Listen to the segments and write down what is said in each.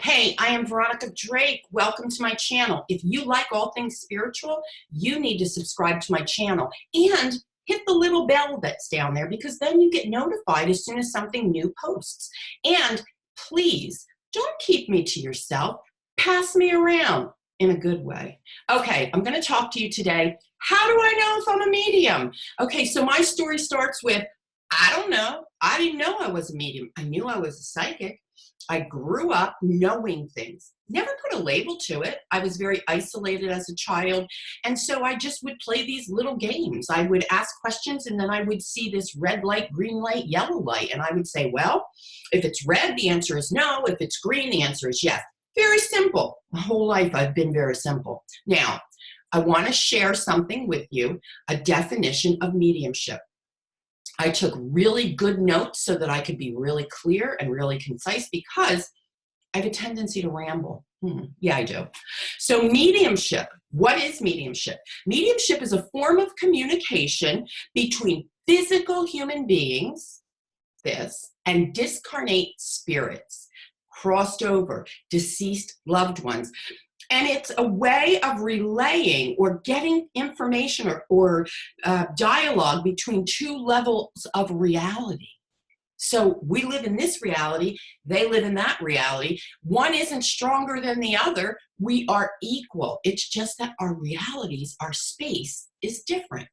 Hey, I am Veronica Drake. Welcome to my channel. If you like all things spiritual, you need to subscribe to my channel and hit the little bell that's down there because then you get notified as soon as something new posts. And please don't keep me to yourself. Pass me around in a good way. Okay, I'm going to talk to you today. How do I know if I'm a medium? Okay, so my story starts with, I don't know. I didn't know I was a medium. I knew I was a psychic. I grew up knowing things, never put a label to it. I was very isolated as a child. And so I just would play these little games. I would ask questions and then I would see this red light, green light, yellow light. And I would say, well, if it's red, the answer is no. If it's green, the answer is yes. Very simple. My whole life I've been very simple. Now, I want to share something with you, a definition of mediumship. I took really good notes so that I could be really clear and really concise because I have a tendency to ramble. Yeah, I do. So mediumship, what is mediumship? Mediumship is a form of communication between physical human beings, and discarnate spirits, crossed over, deceased loved ones. And it's a way of relaying or getting information or dialogue between two levels of reality. So we live in this reality, they live in that reality. One isn't stronger than the other. We are equal. It's just that our realities, our space is different.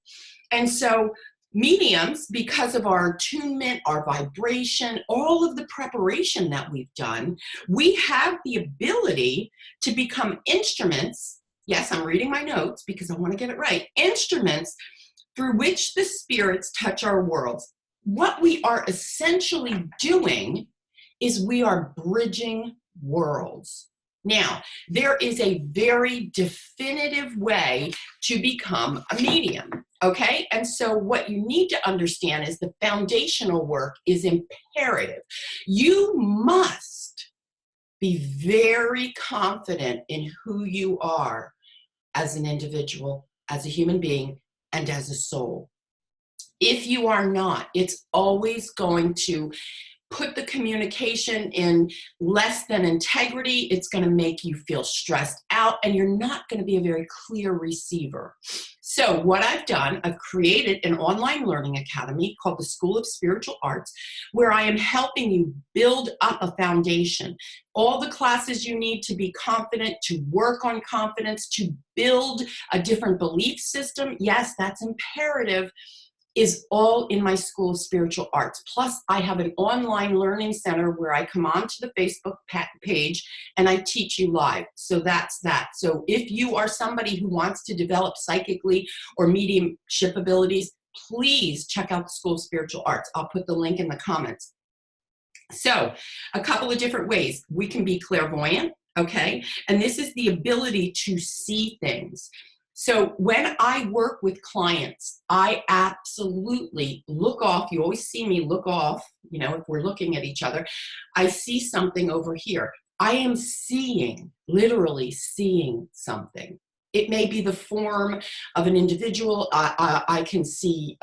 And so mediums, because of our attunement, our vibration, all of the preparation that we've done, we have the ability to become instruments. Yes, I'm reading my notes because I want to get it right. Instruments through which the spirits touch our worlds. What we are essentially doing is we are bridging worlds. Now, there is a very definitive way to become a medium. Okay, and so what you need to understand is the foundational work is imperative. You must be very confident in who you are as an individual, as a human being, and as a soul. If you are not, it's always going to put the communication in less than integrity. It's going to make you feel stressed out, and you're not going to be a very clear receiver. So what I've done, I've created an online learning academy called the School of Spiritual Arts, where I am helping you build up a foundation. All the classes you need to be confident, to work on confidence, to build a different belief system. Yes, that's imperative. Is all in my School of Spiritual Arts. Plus, I have an online learning center where I come onto the Facebook page and I teach you live. So that's that. So if you are somebody who wants to develop psychically or mediumship abilities, please check out the School of Spiritual Arts. I'll put the link in the comments. So a couple of different ways. We can be clairvoyant, okay? And this is the ability to see things. So when I work with clients, I absolutely look off. You always see me look off, if we're looking at each other. I see something over here. I am seeing, literally seeing something. It may be the form of an individual. I can see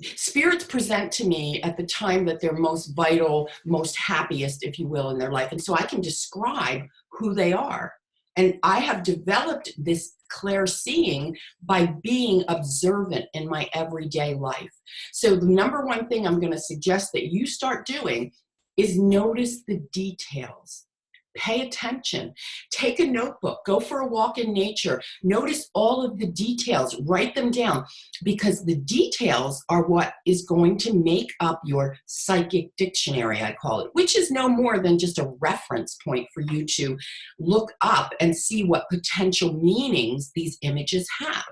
spirits present to me at the time that they're most vital, most happiest, if you will, in their life. And so I can describe who they are. And I have developed this clairseeing by being observant in my everyday life. So the number one thing I'm going to suggest that you start doing is notice the details. Pay attention. Take a notebook. Go for a walk in nature. Notice all of the details. Write them down because the details are what is going to make up your psychic dictionary, I call it, which is no more than just a reference point for you to look up and see what potential meanings these images have.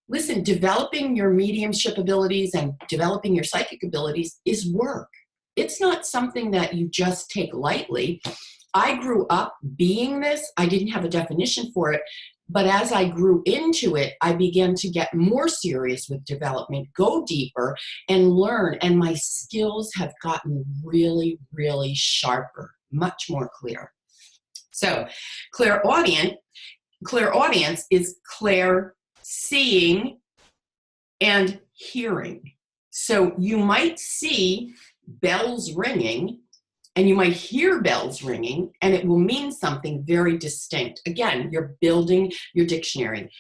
Listen, developing your mediumship abilities and developing your psychic abilities is work. It's not something that you just take lightly. I grew up being this. I didn't have a definition for it, but as I grew into it, I began to get more serious with development, go deeper, and learn. And my skills have gotten really, really sharper, much more clear. So clairaudience is clair seeing and hearing. So you might see bells ringing And you might hear bells ringing, and it will mean something very distinct. Again, you're building your dictionary.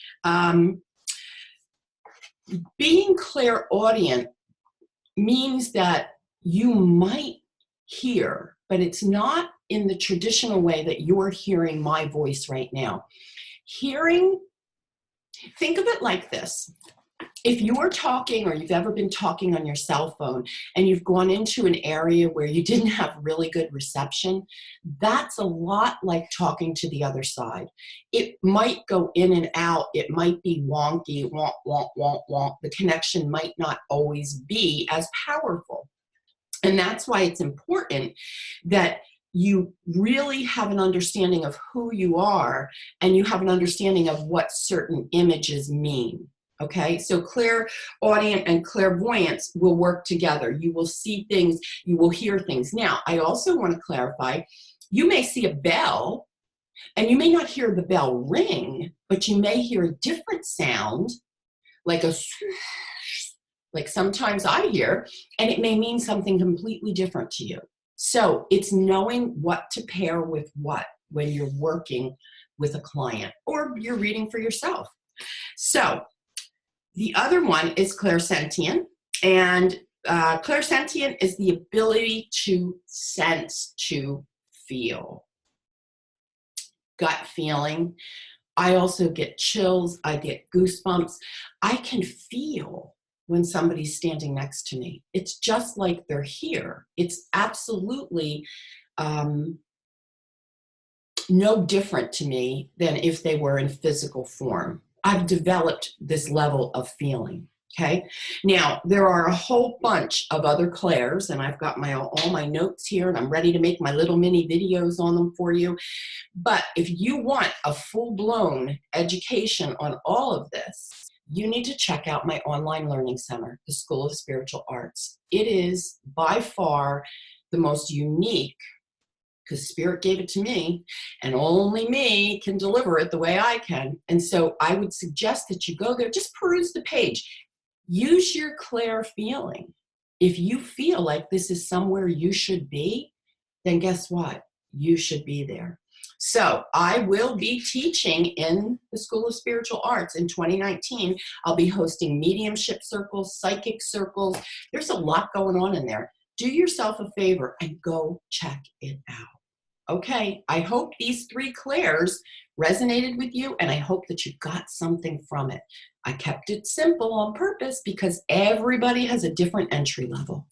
Being clairaudient means that you might hear, but it's not in the traditional way that you're hearing my voice right now. Hearing, think of it like this. If you're talking, or you've ever been talking on your cell phone and you've gone into an area where you didn't have really good reception, that's a lot like talking to the other side. It might go in and out. It might be wonky, wonk, wonk, wonk, wonk. The connection might not always be as powerful. And that's why it's important that you really have an understanding of who you are, and you have an understanding of what certain images mean. Okay, so clairaudient and clairvoyance will work together. You will see things, you will hear things. Now, I also want to clarify, you may see a bell, and you may not hear the bell ring, but you may hear a different sound, like a swoosh, like sometimes I hear, and it may mean something completely different to you. So it's knowing what to pair with what when you're working with a client or you're reading for yourself. So the other one is clairsentient, and clairsentient is the ability to sense, to feel. Gut feeling. I also get chills. I get goosebumps. I can feel when somebody's standing next to me. It's just like they're here. It's absolutely no different to me than if they were in physical form. I've developed this level of feeling, okay? Now, there are a whole bunch of other clairs, and I've got all my notes here, and I'm ready to make my little mini videos on them for you. But if you want a full-blown education on all of this, you need to check out my online learning center, the School of Spiritual Arts. It is by far the most unique, because Spirit gave it to me, and only me can deliver it the way I can. And so I would suggest that you go there, just peruse the page. Use your clair feeling. If you feel like this is somewhere you should be, then guess what? You should be there. So I will be teaching in the School of Spiritual Arts in 2019. I'll be hosting mediumship circles, psychic circles. There's a lot going on in there. Do yourself a favor and go check it out. Okay, I hope these 3 clairs resonated with you, and I hope that you got something from it. I kept it simple on purpose because everybody has a different entry level.